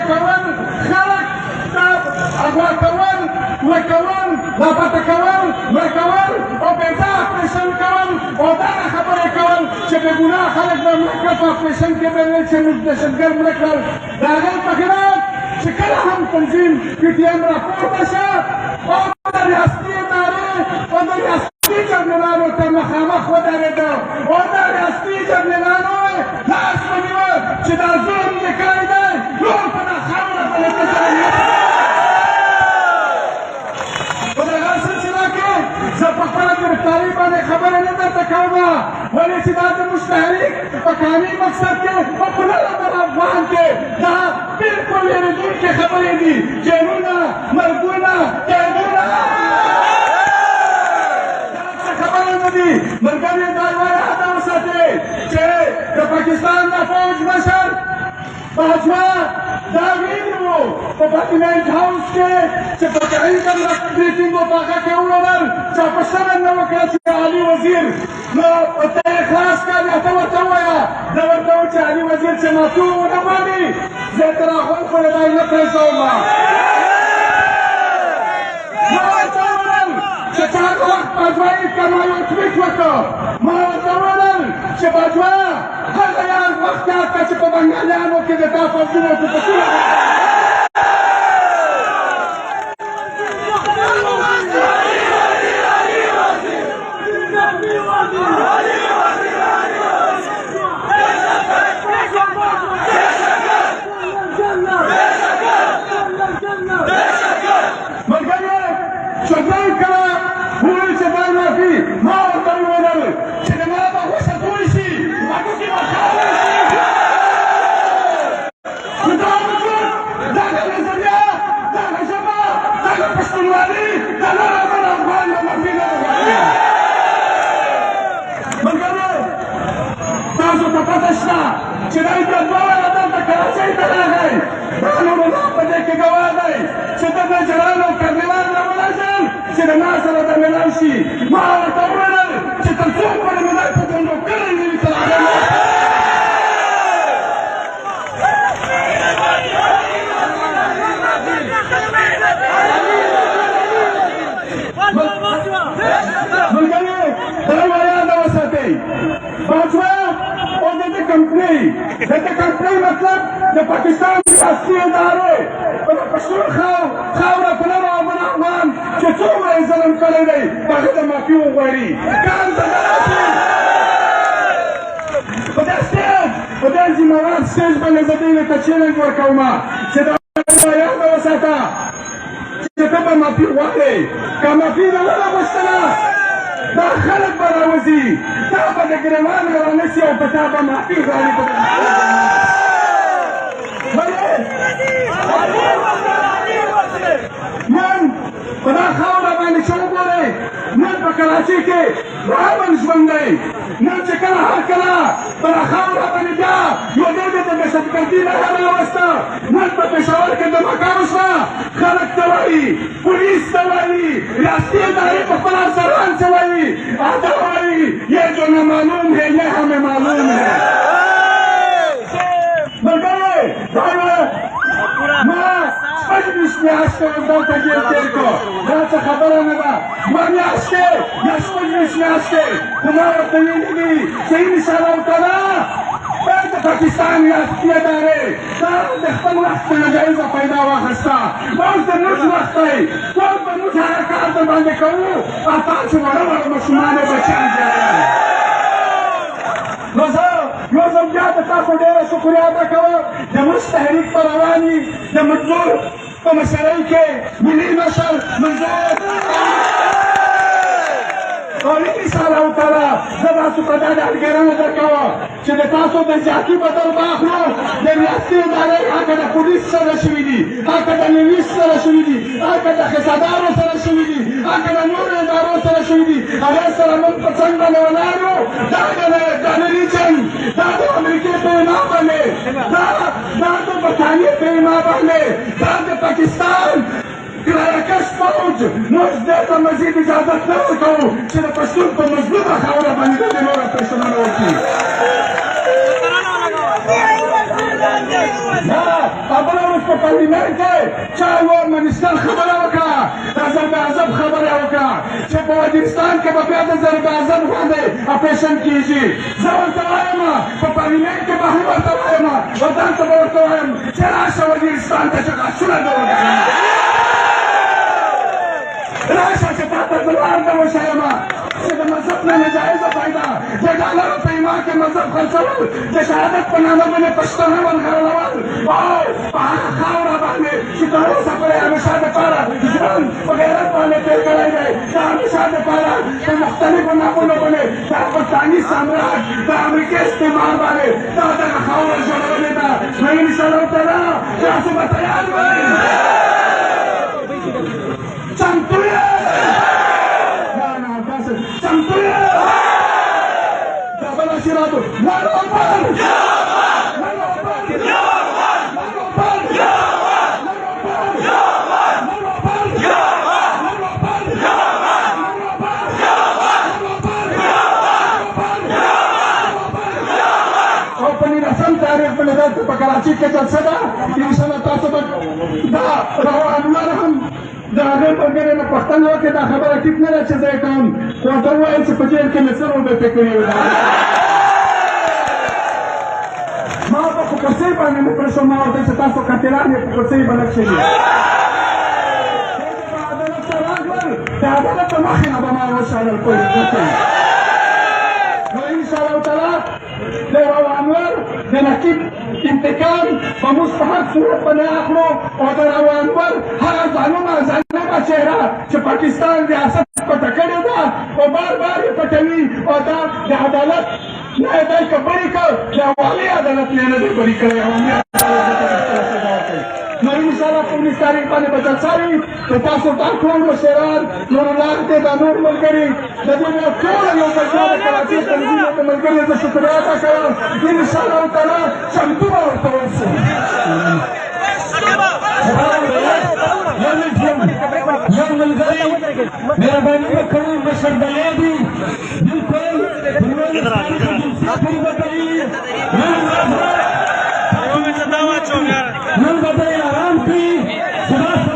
کول خلک اغوا کول ورکول لاپته کول ورکول او بېځا اپریشن کول او دغه خبرې کول چې بې ګناه خلک به مړه کړه په اپریشن کې به ویل چې موږ دهشتګرد مړه کړل د هغې په خلاف چې کله هم تنظیم پي ټي ایم راپورته شه او د ریاستي ادارې او د ریاستي جرنیلانو تر مخامخ ودرېده او د ریاستي جرنیلانو لاس ونیوه چې دا ظلم دې کړی دی نور په دا خاوره باندې ته ظلم نه په دغه سلسله کې زه په خپله ګرفتاري باندې خبره نه درته کوم ولې چې دا د مشتهرک په کامي مقصد کې په پوره نمبر افغان کې دا بلکل ویرېدونکې خبرې دي جیلونه مرګونه قیدونه دا خبرې نه دي ملګري دا یوه یاده وساتئ چې د پاکستان د فوج مشر باجوه دا ویلي وو په پارلمنټ هاوس کې چې په تعین بریفینګ په هغه کې وویل چې پوښتنه نه وکړه چې علي وزیر نو ته یې خلاص کړ یا ته ورته ووایه زه ورته وم چې علي وزیر چې معفو ونه غواړي زه تر هغو پورې دا یې نه پرېږدوم ما ورته وویل چې په هغه وخت باجوه یې کما یو ټویټ وکړ ما ورته وویل چې باجوه هغه یاد وخت یاد کړه چې په بنګالیانو کې د تا فوجونه ټوپکونه چې دا یې دواړه دلته کراچۍ ته راغی دا نور الله په دې کې ګواه دی چې ده د جنرال او کرنیلان راولېږل چې د ما سره د ملل شي ما ورته وویل چې تر څو پورې مې دا په ګونډو کړی نه وي تر هغه ملګري دا یوه یاده وساتئ باجوه کمپنۍ د کمپنۍ مطلب د پاکستان ریاستي ادارې په د پښتون خاوره په نر او بل افغان چې څومره یې ظلم کړی دی په هغه د معافي وغواړي کار ته راشي په دې سټیج په دې ذمهوار سټیج باندې زه دوی ته چیلنج ورکوم چې دا یاده وساته چې ته به معافي غواړې که معافي نه ونه غوښتله دا خلک به راوځي تا به د ګریوان رانیسي او په تا به معافي غواړي نن په دا خاوره باندې چې وګورئ نن په کراچۍ کې د امن ژوند دی نن چې کله هر کله په دا خاوره باندې بیا یو ځای د دهشتګردي نښه راوسته نن په پېښور کې دمکه وشوه خلک ته وایي پولیس ته وایي ریاستي ادارې په خپل افسران څه وایي هغه وایي یہ جو نہ معلوم ہے یہ ہمیں معلوم ہے ملګري دا ما شپږ ویشت میاشتې اوس دلته جیل تېر کړو دا څه خبره نه ده دوه میاشتې یا شپږ ویشت میاشتې خو ما ورته ویلي دي چې انشاءالله تعالی د پاکستان ریاستي ادارې دا د خپل وخت په ناجایزه پیدا واخیسته دا اوس د موږ وخت دی ټول به موږ هغه کار در باندې کوو او تاسو وړه وړه ماشومان او بچیان جوړوئ نو زه یو ځل بیا د تاسو ډېره شکریه ادا کوم د موږ تحریک په روان وي د منظور په مشرۍ کې ملي مشر منظور او انشاءالله تعالی زه تاسو ته دا ډاډګرنه درکوم چې د تاسو د ذاتي بدل به اخلو د ریاستي ادارې هغه د پولیس سره شوي دي هغه د میلیس سره شوي دي هغه د حسابدارو سره شوي دي هغه د نورو ادارو سره شوي دي هغې سره موږ په څنګ باندې ولاړ یو دا د ډالري جنګ دا د امریکې په وینا باندې دا د برټانیې په وینا باندې دا د پاکستان کراکش فوج موږ دې ته مزید اجازت نه ورکوو چې د پښتون په مظلومه خاوره باندې د دې نور اپریشنونه وکړي خبره اوس په پارلیمنت کې چا یو منیسټر خبره وکړه د ضرب اعظم خبره وکړه چې په وزیرستان کې به بیا د ضرب اعظم باندې اپریشن کېږي زه ورته وایم په پارلیمنت کې به هم ورته وایم وطن ته به ورته وایم چې راشه وزیرستان ته چې غاښونه دې وګڼه راشه چې تا ته زه لار ته وښیم چې د مذهب نه نجایزه پیدا د ډالرو په ایمان کې مذهب خرڅول د شهادت په نامه باندې پښتانه ورغړول او په هغه خاوره باندې چې تر اوسه پورې همیشه دپاره ژوند په غیرت باندې تېر کړی دی د همیشه دپاره په مختلفو نامونو باندې د برطاني سامراج د امریکې استعمار باندې دا دغه خاوره جوړولې ده نو انشاءالله تعالی تاسو به تیار وئ چمتو یې چمتو یې دا بله شیراتو نروبر او په نولسم تاریخ باندې دلته په کراچۍ کې جلسه ده انشاءالله تاسو به دا روانور هم د هغې ملګرې نه پوښتنه وکړې دا خبره ټیک نه ده چې زه یې کوم خو ورته وویل چې په جیل کې مې څه روبېتې کړي وې ما په کرسۍ باندې مې پرېښود ما ورته چې تاسو قاتلان یې په کرسۍ به نه کښېني عدالت ته راغلل د عدالت د مخې نه به ما وشالل نو انشاءالله تعالی د روانور د نقیب انتقام به موږ په هر صورت باندې اخلو او د روانور هغه ظالمه چهره چې پاکستان ریاست پټه کړې ده او بار بار یې پټوي او دا د عدالت نه یې دی که بری کړ د عوامي عدالت نه یې نه دی بری کړی عوامي نو انشاءالله په 19 تاریخ باندې به جلسه وي نو تاسو دا ټول مشران نور الله دې دا نور ملګري د دې نه ټول یو بل ته د کراچۍ تنظیم د ملګري زه شکریه ادا کوم انشاءالله تعالی چمتو به ورته اوسو یو ملګری مهرباني وکړئ مشر دلی دی بالکل نن به دی ارام کړي خلکو ته